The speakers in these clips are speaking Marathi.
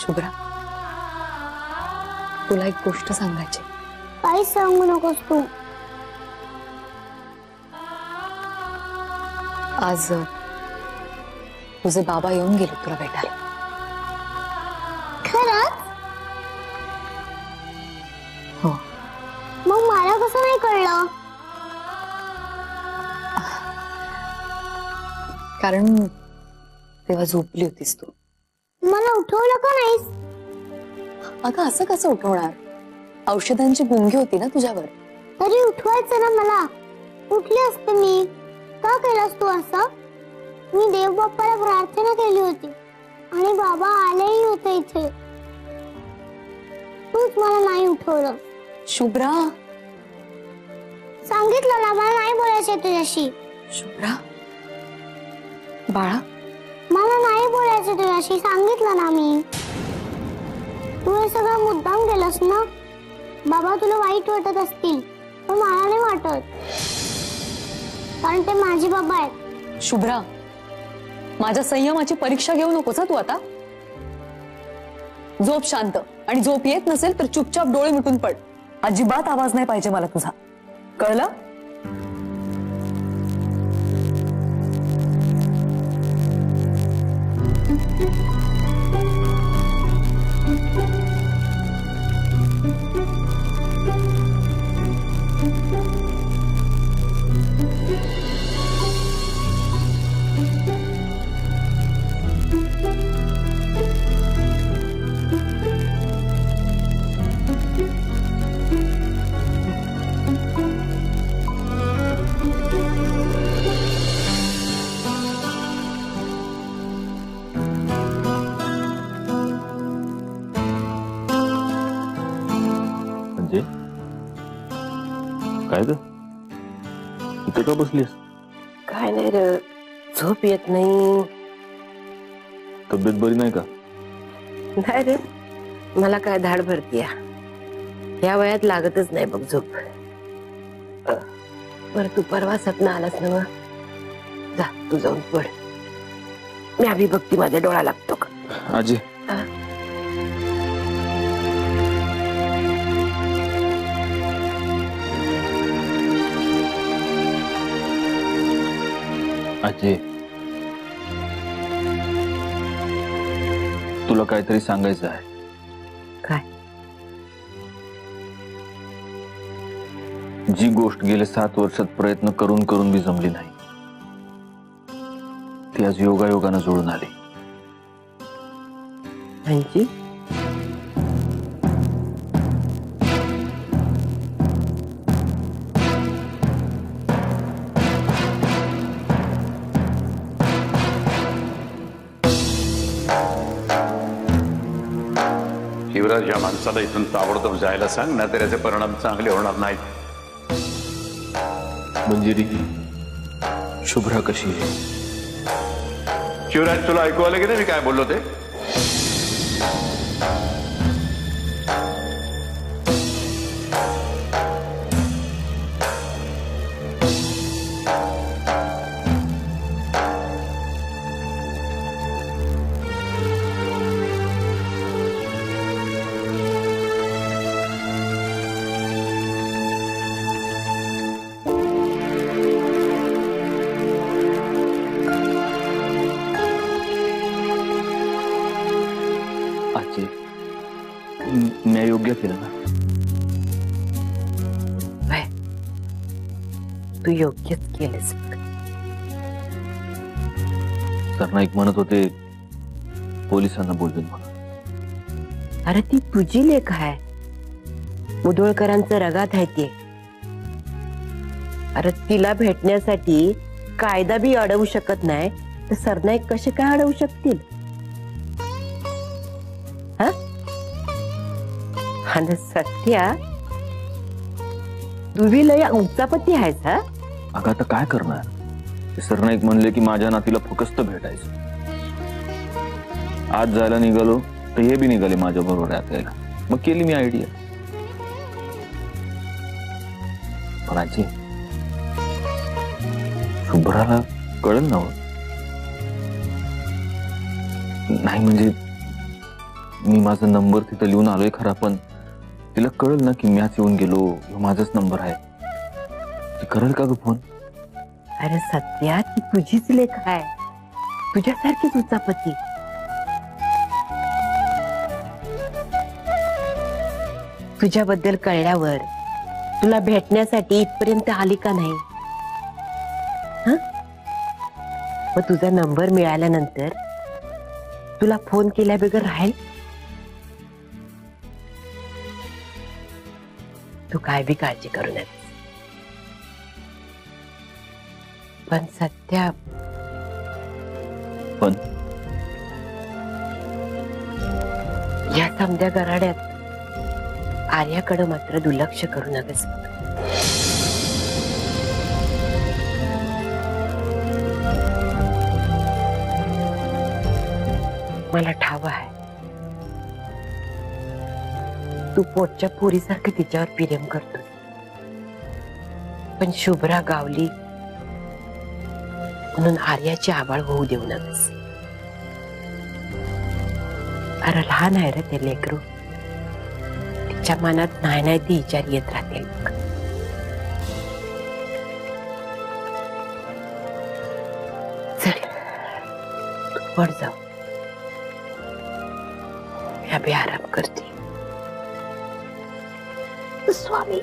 शुभ्रा, तुला एक गोष्ट सांगायची. काही सांगू नकोस तू. आज तुझे बाबा येऊन गेले तुला भेटायला. खरंच? हो. मग मला कसं नाही कळलं? कारण तेव्हा झोपली होतीस तू. मला उठवलं का नाहीस? अगं असं कसं उठवणार? औषधांची गुंगी होती ना तुझ्यावर. तरी उठवायचं ना मला. उठले असते मी. का केलास तू असं? मी देव बाप्पाला प्रार्थना केली होती आणि बाबा आलेही होते इथे. तूच मला नाही उठवलं. शुभ्रा, सांगितलं ना मला नाही बोलायचं तुझ्याशी. शुभ्रा बाळा, मला नाही बोलायचं तुझ्याशी. सांगितलं ना मी. तू हे सगळं मुद्दाम केलंस ना. बाबा तुला वाईट वाटत असतील पण मला नाही वाटत, कारण ते माझे बाबा आहेत. शुभ्रा, माझ्या संयमाची परीक्षा घेऊ नकोस तू आता. झोप शांत, आणि झोप येत नसेल तर चुपचाप डोळे मिटून पड. अजिबात आवाज नाही पाहिजे मला तुझा, कळलं? काय ग, इथे का बसलीस? काय नाही रे, झोप येत नाही. तब्येत बरी नाही का? नाही रे, मला काय धाड भरतीया. या वयात लागतच नाही बघ झोप. बरं तू परवा सपना आलास ना, मग जा तू जाऊन पड. मी आधी बघती माझ्या डोळा लागतो का. आजी, आजी तुला काहीतरी सांगायचं आहे. काय? जी गोष्ट गेल्या 7 वर्षात प्रयत्न करून करून बी जमली नाही, ती आज योगायोगानं जुळून आली. म्हणजे शिवराज, या माणसाला इथून ताबडतोब जायला सांग, ना त्याचे परिणाम चांगले होणार नाहीत. मंजिरी, शुभ्रा कशी आहे? शिवराज, तुला ऐकू आलं की नाही मी काय बोललो ते? आजी, मी योग्य केलं ना? बाय, तू योग्यच केलंस. सरनाईक म्हणत होते पोलिसांना बोलवेन म्हणून. अरे ती तुझी लेख आहे. मुधोळकरांचं रगात आहे ते. अरे तिला भेटण्यासाठी कायदा बी अडवू शकत नाही, तर सरनाईक कसे काय अडवू शकतील? आणि सत्या, तुम्ही लय उंचापती आहेस. हा, अगं आता काय करणार? ते सरनाईक म्हणले की माझ्या नातीला फकस्त भेटायचं. आज जायला निघालो तर हे बी निघाले माझ्या बरोबर यायला. मग केली मी आयडिया. पण आजी, शुभ्राला कळलं ना? नाही म्हणजे मी माझा नंबर तिथं लिहून आलोय खरा, पण तिला कळलं ना की मॅच येऊन गेलो, ह्यो माझाच नंबर आहे. ती करेल का ग फोन? अरे सत्या, ती तुझीच लेख आहे, तुझ्यासारखीच उचापती. तुझ्याबद्दल कळल्यावर तुला भेटण्यासाठी इथपर्यंत आली का नाही? हं? मग तुझा नंबर मिळाल्यानंतर तुला फोन केल्या बगैर राहील? तू काय बी काळजी करू नये. पण सत्या, पण या समध्या गराड्यात आर्याकडे मात्र दुर्लक्ष करू नकस. मला ठाव आहे तू पोटच्या पोरीसारखं तिच्यावर प्रेम करतोस, पण शुभ्रा गावली म्हणून आर्याची आबाळ होऊ देऊ नकस. अरे लहान आहे रे ते लेकरू, तिच्या मनात नाही नाही ती विचार येत राहतील. चल तू पड जाऊ, मी अभी आराम करते. स्वामी,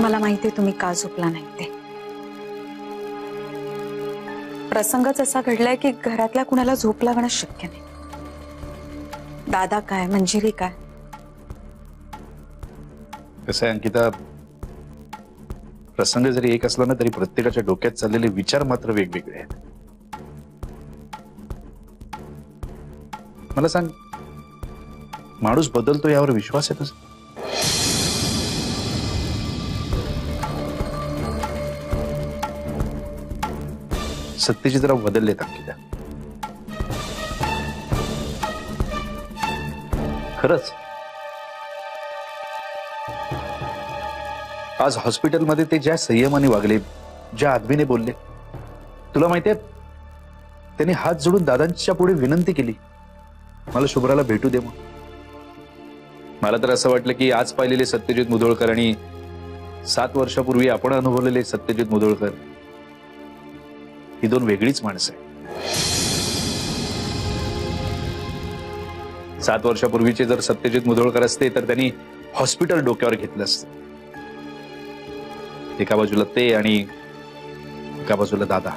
मला माहितीये तुम्ही का झोपला नाही ते. प्रसंगच असा घडलाय की घरातल्या कुणाला झोप लागणं शक्य नाही. दादा काय, मंजिरी काय. कसं आहे अंकिता, प्रसंग जरी एक असला ना तरी प्रत्येकाच्या डोक्यात चाललेले विचार मात्र वेगवेगळे आहेत. मला सांग, माणूस बदलतो यावर विश्वास आहे तुझा? सत्यजितराव बदललेत अंकिता, खरंच. आज हॉस्पिटलमध्ये ते ज्या संयमाने वागले, ज्या आदमीने बोलले, तुला माहितीये त्यांनी हात जोडून दादांच्या पुढे विनंती केली, मला शुभ्राला भेटू दे. मग मला तर असं वाटलं की आज पाहिलेले सत्यजित मुधोळकर आणि 7 वर्षापूर्वी आपण अनुभवलेले सत्यजित मुधोळकर ही दोन वेगळीच माणसं आहेत. 7 वर्षापूर्वीचे जर सत्यजित मुधोळकर असते तर त्यांनी हॉस्पिटल डोक्यावर घेतलं असतं. एका बाजूला ते आणि एका बाजूला दादा.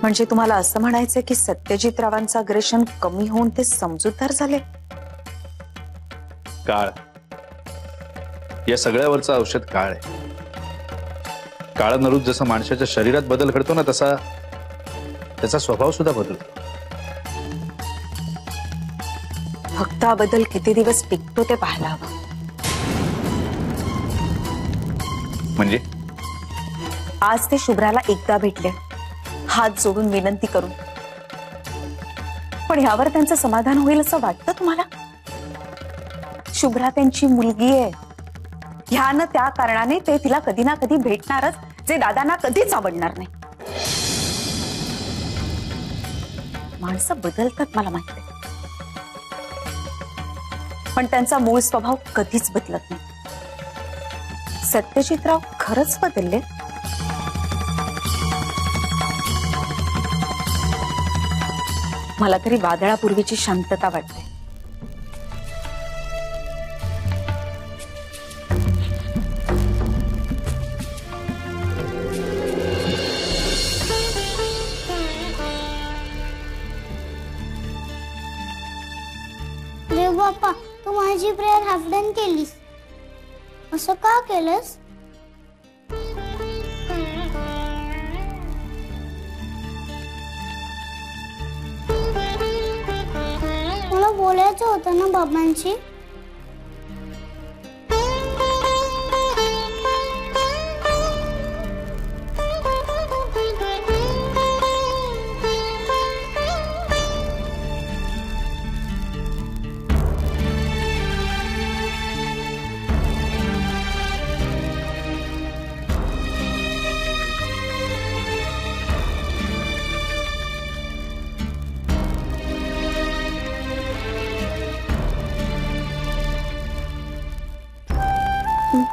म्हणजे तुम्हाला असं म्हणायचंय की सत्यजित रावांचं अग्रेशन कमी होऊन ते समजूतदार झाले? काळ, या सगळ्यावरचं औषध काळ आहे. काळानुरूप जसं माणसाच्या शरीरात बदल घडतो ना, तसा त्याचा स्वभाव सुद्धा बदलतो. फक्त हा बदल किती दिवस टिकतो ते पाहायला हवं. म्हणजे आज ते शुभ्राला एकदा भेटले, हात जोडून विनंती करून, पण यावर त्यांचं समाधान होईल असं वाटतं तुम्हाला? शुभ्रा त्यांची मुलगी आहे, ह्या न त्या कारणाने ते तिला कधी ना कधी भेटणारच, जे दादांना कधीच आवडणार नाही. माणसं बदलतात मला माहिती, पण त्यांचा मूळ स्वभाव कधीच बदलत नाही. सत्यजितराव खरंच बदलले? मला तरी वादळापूर्वीची शांतता वाटते. देव बाप्पा, तू माझी प्रेयर हाफ डन केलीस, असं का केलंस? बोलायचं होतं ना बाबांशी.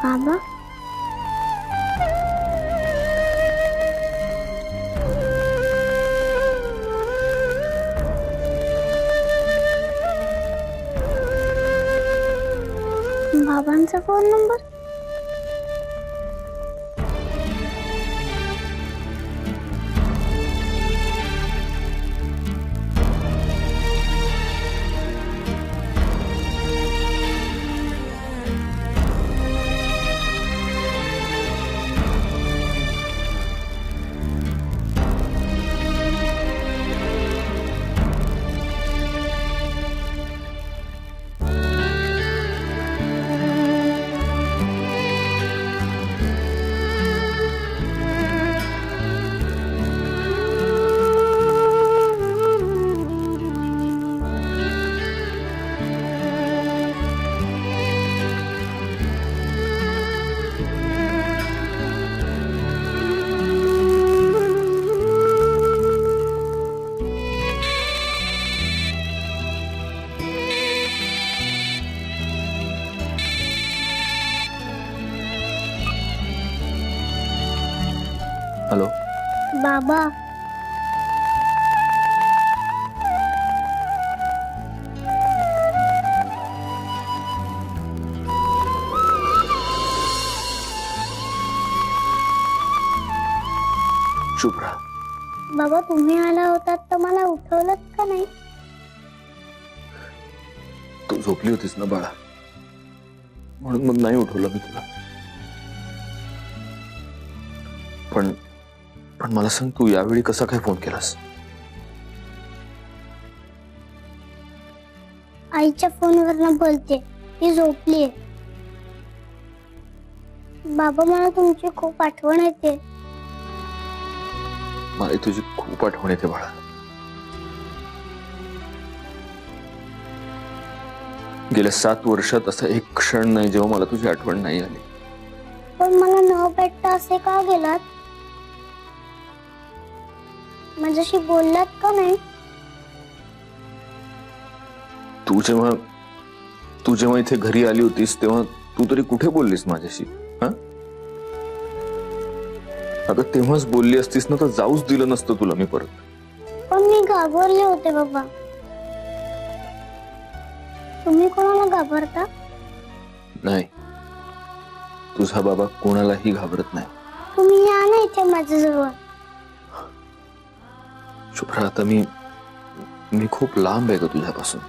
बाबा बाबांचा फोन नंबर. हॅलो. बाबा शुभ्रा, बाबा तुम्ही आला होतात तर मला उठवलं का नाही. तू झोपली होतीस ना बाळा, म्हणून मग नाही उठवलं मी तुला. पण पण मला सांग, तू यावेळी कसा काय फोन केलास? आईच्या फोनवरनं बोलते, ती झोपलीये. बाबा मला तुमची खूप आठवण येते. मला तुझी खूप आठवण येते बाळा. गेल्या 7 वर्षात असा एक क्षण नाही जेव्हा मला तुझी आठवण नाही आली. पण मला न भेटता असे का गेलात. माझ्याशी बोललात का नाही. तू जेव्हा इथे घरी आली होतीस तेव्हा तू तरी कुठे बोललीस माझ्याशी? हा, अगं तेव्हाच बोलली असतीस ना तर जाऊच दिलं नसतं तुला मी परत. पण मी घाबरले होते बाबा. तुम्ही कोणाला घाबरता. नाही, तुझा बाबा कोणालाही घाबरत नाही. तुम्ही या ना इथे माझ्याजवळ. शुभ्रा, आता मी खूप लांब आहे ग तुझ्यापासून.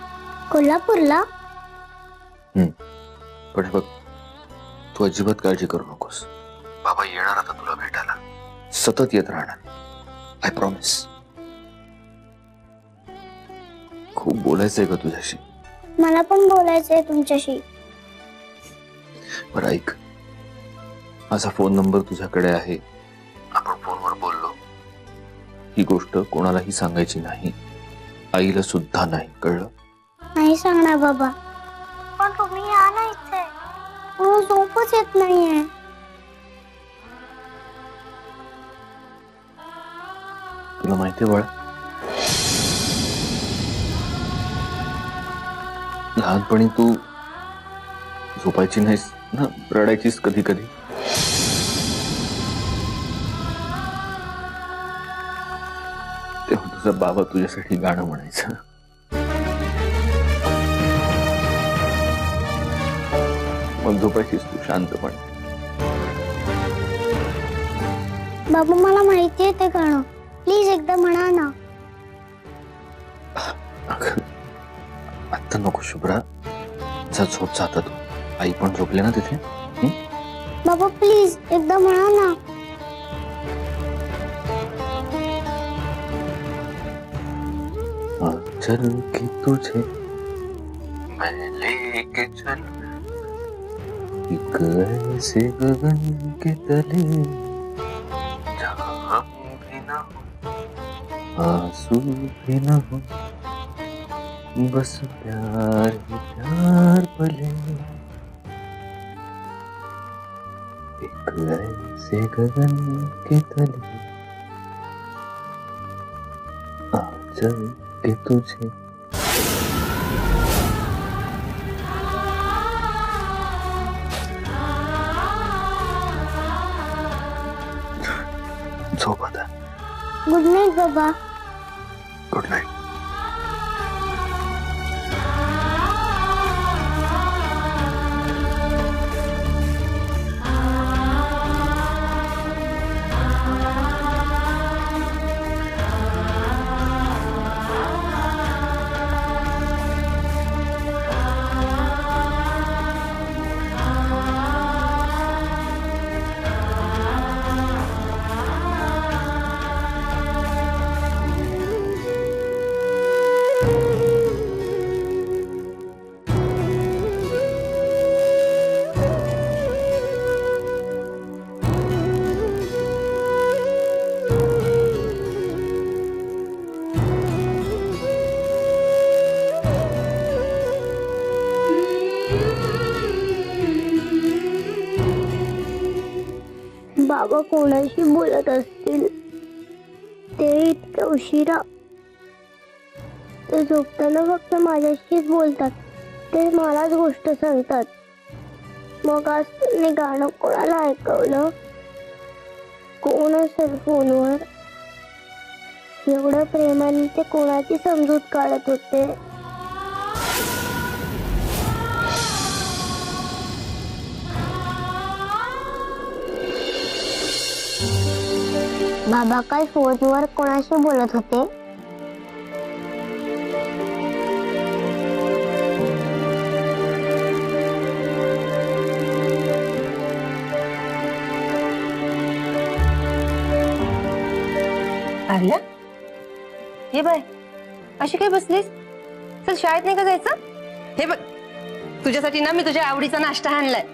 कोल्हापूरला. पण हे बघ, तू अजिबात काळजी करू नकोस. बाबा येणार आता तुला भेटायला, सतत येत राहणार. I promise. खूप बोलायचंय ग तुझ्याशी. मला पण बोलायचंय तुमच्याशी. बरं ऐक, माझा फोन नंबर तुझ्याकडे आहे. आपण फोनवर बोललो. ही गोष्ट कोणालाही सांगायची नाही, आईला सुद्धा नाही, कळलं? नाही सांगणार बाबा. पण तुम्ही या ना इथे. मला झोपच येत नाहीये. तुला माहितीये बाळा, लहानपणी तू झोपायची नाहीस ना, रडायचीस कधी कधी. तेव्हा तुझा बाबा तुझ्यासाठी गाणं म्हणायचं. मग झोपायचीस तू शांतपणे. बाबा मला माहितीये ते गाणं. प्लीज एकदा म्हणा ना. अगं, आता नको शुभ्रा, जा झोप जाता तू. आई पण झोपले ना तिथे. बाबा प्लीज एकदा म्हणा ना. चल की तुझे मैं लेके चल एक ऐसे गगन के तले जहाँ हम भी न हो आंसू भी न हो बस प्यार ही प्यार पले एक ऐसे गगन के तले आ चल के तुझे झोप आता गुड नाईट बाबा. Good night. बाबा कोणाशी बोलत असतील ते इतक्या उशिरा. ते झोपताना फक्त माझ्याशीच बोलतात. ते मलाच गोष्ट सांगतात. मग आज तुम्ही गाणं कोणाला ऐकवलं? कोण असेल फोनवर? एवढं प्रेमाने ते कोणाची समजूत काढत होते? बाबा काय फोनवर कोणाशी बोलत होते? आर्या ये बाय अशी काय बसलीस? चल शाळेत नाही का जायचं? हे बघ तुझ्यासाठी ना मी तुझ्या आवडीचा नाश्ता आणलाय.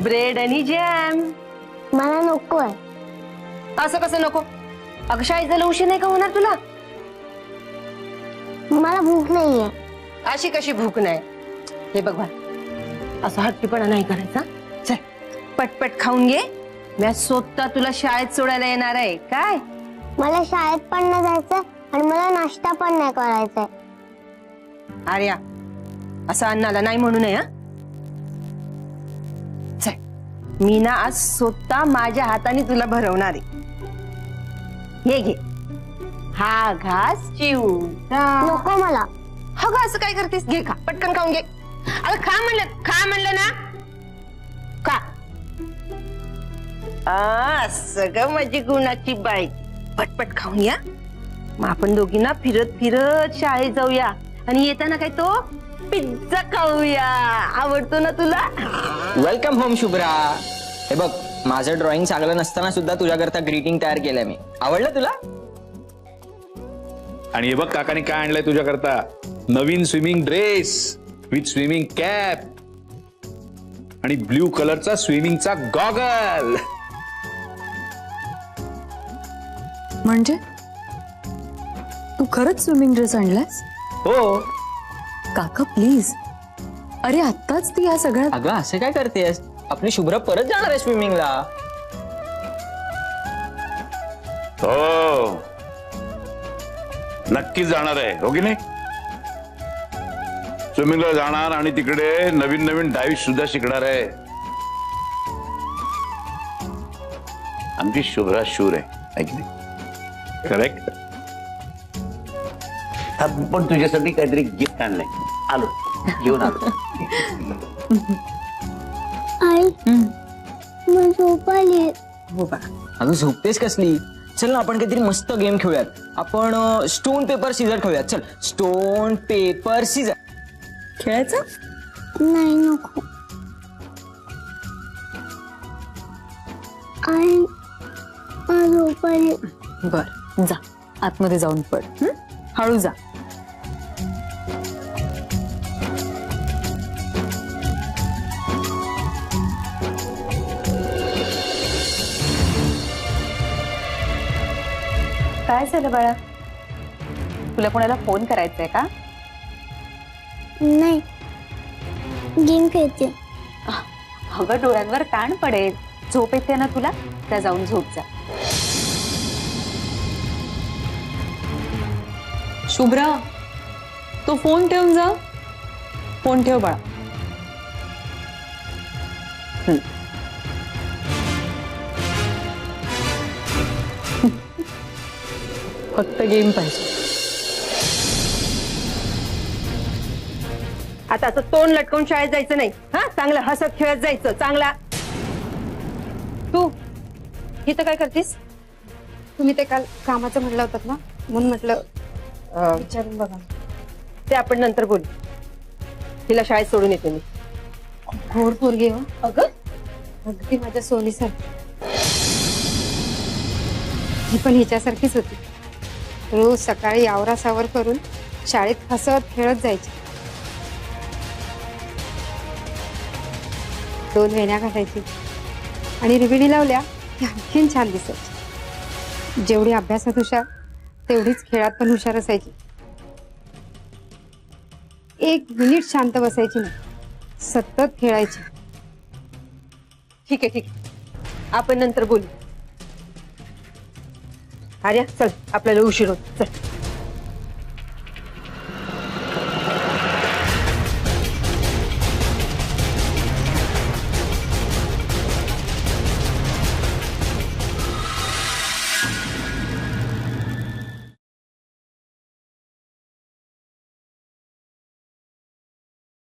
ब्रेड आणि जॅम. मला नको आहे. असं कसं नको? अगं शाळेत जायला उशीर नाही का होणार तुला? मला भूक नाहीये. अशी कशी भूक नाही? हे बघ बा असं हट्टीपणा नाही करायचा. चल पटपट खाऊन घे. मी स्वतः तुला शाळेत सोडायला येणार आहे. काय? मला शाळेत पण नाही जायचंय आणि मला नाश्ता पण नाही करायचाय. आर्या असं अन्नाला नाही म्हणू नये. हा चल मी ना आज स्वतः माझ्या हाताने तुला भरवणार आहे. हे घे हा घास चिवडा. नको मला. हा ग असं काय करतेस? घे खा पटकन खाऊन घे. अगं खा म्हणलं ना. का सगळं माझी गुणाची बाई. पटपट खाऊन या. मग आपण दोघींना फिरत फिरत शाळेत जाऊया आणि येताना काय तो पिझ्झा खाऊया. आवडतो ना तुला? Welcome home Shubhra. हे बघ माझं ड्रॉइंग चांगलं नसताना सुद्धा तुझ्याकरता ग्रीटिंग तयार केलंय मी. आवडलं तुला? आणि हे बघ काकाने काय आणलंय तुझ्याकरता. नवीन swimming dress with swimming cap आणि ब्ल्यू कलरचा स्विमिंगचा गॉगल. म्हणजे तू खरंच स्विमिंग ड्रेस आणलास? हो. काका प्लीज. अरे आत्ताच ती या सगळ्यात. अगं असं काय करतेस? आपली शुभ्रा परत जाणार आहे स्विमिंगला. हो नक्कीच जाणार आहे. हो की नाही? स्विमिंगला जाणार आणि तिकडे नवीन नवीन डाईव्ह सुद्धा शिकणार आहे. आमची शुभ्रा शूर आहे की नाही? करेक्ट. पण तुझ्यासाठी काहीतरी गिफ्ट आणलंय. आलो घेऊन आलो. आई मला झोप आली. हो बा. अगं झोपतेस कसली? चल ना आपण काहीतरी मस्त गेम खेळूयात. आपण स्टोन पेपर सीझर खेळूयात. चल स्टोन पेपर सीझर खेळायचं? नाही नको. आई मला झोप आली. बर जा आतमध्ये जाऊन पड. हळू जा. काय झालं बाळा? तुला कोणाला फोन करायचंय का? नाही, गेम खेळते. अगं डोळ्यांवर ताण पडेल. झोप येते ना तुला? त्या जाऊन झोप जा. शुभ्रा, तो फोन ठेवून जा. फोन ठेव बाळा. फक्त गेम पाहिजे. आता असं तोंड लटकवून शाळेत जायचं नाही. हा, चांगलं हसत खेळत जायचं. चांगला. तू इथं काय करतीस? तुम्ही ते काल कामाचं म्हणलं होतं ना, म्हणून म्हटलं विचारून बघा. ते आपण नंतर बोलू. तिला शाळेत सोडून येते मी. घोर पोरगी हो. अगदी माझ्या सोनीसारखी. ही पण हिच्यासारखीच होती. रोज सकाळी आवरासावर करून शाळेत हसत खेळत जायची. 2 वेण्या घालायची आणि रिबिणी लावल्या की आणखीन छान दिसायची. जेवढी अभ्यासात हुशार तेवढीच खेळात पण हुशार असायची. 1 मिनिट शांत बसायची नाही, सतत खेळायची. ठीक आहे, ठीक आहे. आपण नंतर बोलू. आर्या, चल, आपल्याला उशीर होत. चल.